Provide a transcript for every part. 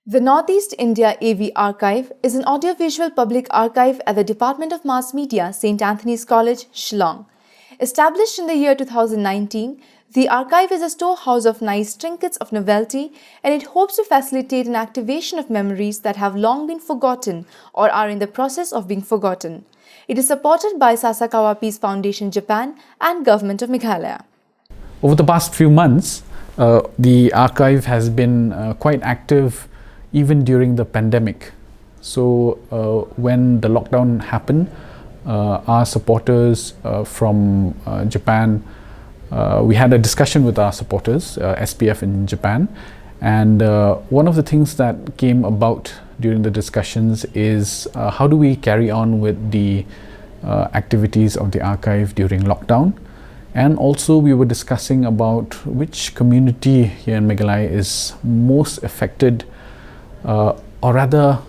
The Northeast India AV Archive is an audiovisual public archive at the Department of Mass Media, St. Anthony's College, Shillong. Established in the year 2019, the archive is a storehouse of nice trinkets of novelty, and it hopes to facilitate an activation of memories that have long been forgotten or are in the process of being forgotten. It is supported by Sasakawa Peace Foundation Japan and Government of Meghalaya. Over the past few months, the archive has been quite active even during the pandemic. So when the lockdown happened, our supporters from Japan, we had a discussion with our supporters, SPF in Japan, and one of the things that came about during the discussions is how do we carry on with the activities of the archive during lockdown. And also we were discussing about which community here in Meghalaya is most affected or rather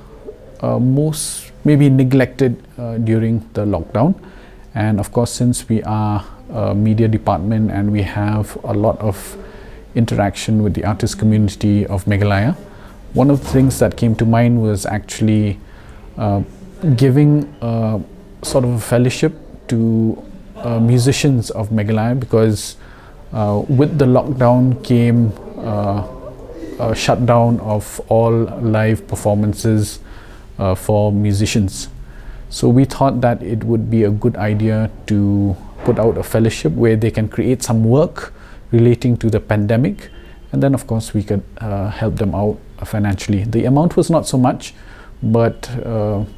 most maybe neglected during the lockdown. And of course, since we are a media department and we have a lot of interaction with the artist community of Meghalaya, one of the things that came to mind was actually giving sort of a fellowship to musicians of Meghalaya, because with the lockdown came a shutdown of all live performances for musicians. So we thought that it would be a good idea to put out a fellowship where they can create some work relating to the pandemic, and then of course we could help them out financially. The amount was not so much, but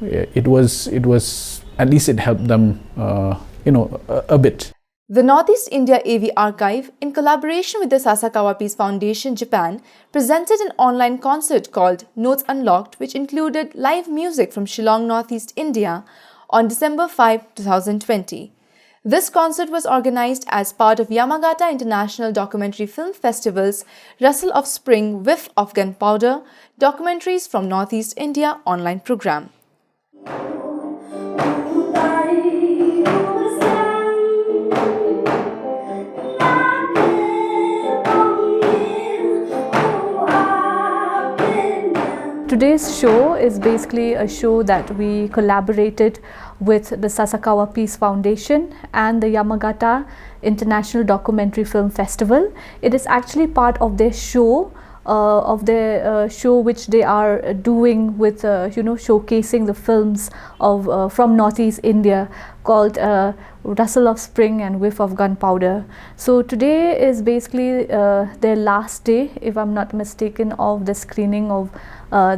it was at least it helped them a bit. The Northeast India AV Archive, in collaboration with the Sasakawa Peace Foundation Japan, presented an online concert called Notes Unlocked, which included live music from Shillong, Northeast India, on December 5, 2020. This concert was organized as part of Yamagata International Documentary Film Festival's Rustle of Spring, Whiff of Gunpowder, Documentaries from Northeast India online program. Today's show is basically a show that we collaborated with the Sasakawa Peace Foundation and the Yamagata International Documentary Film Festival. It is actually part of their show, which they are doing with showcasing the films of from Northeast India, called Rustle of Spring and Whiff of Gunpowder. So today is basically their last day, if I'm not mistaken, of the screening of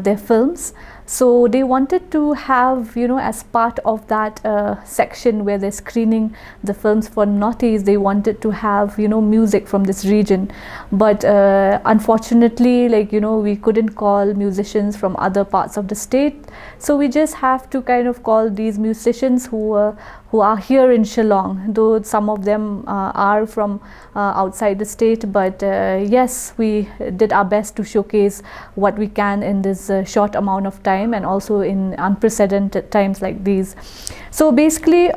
their films. So they wanted to have, as part of that section where they're screening the films for Northeast, they wanted to have, music from this region. But unfortunately, we couldn't call musicians from other parts of the state. So we just have to kind of call these musicians who are here in Shillong, though some of them are from outside the state. But yes, we did our best to showcase what we can in this short amount of time, and also in unprecedented times like these. So basically,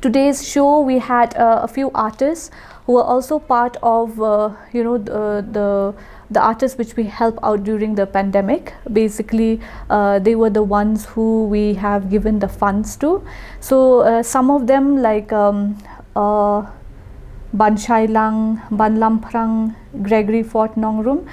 today's show we had a few artists who were also part of the artists which we help out during the pandemic. Basically, they were the ones who we have given the funds to. So some of them, like Ban Shai Lang, Ban Lamprang, Gregory Fort Nongrum.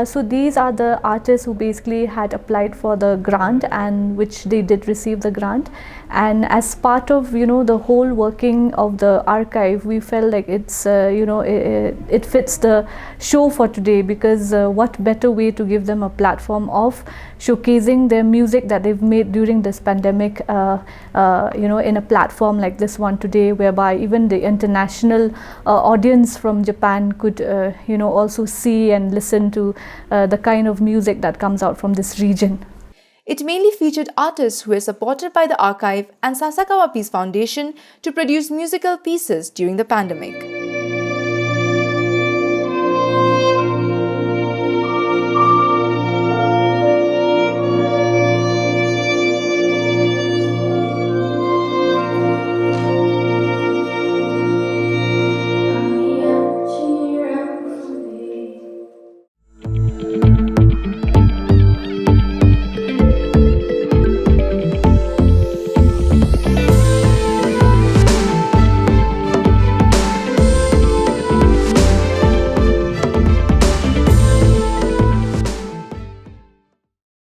So these are the artists who basically had applied for the grant, and which they did receive the grant. And as part of the whole working of the archive, we felt like it's it fits the show for today, because what better way to give them a platform of showcasing their music that they've made during this pandemic, in a platform like this one today, whereby even the international audience from Japan could also see and listen to the kind of music that comes out from this region. It mainly featured artists who were supported by the archive and Sasakawa Peace Foundation to produce musical pieces during the pandemic.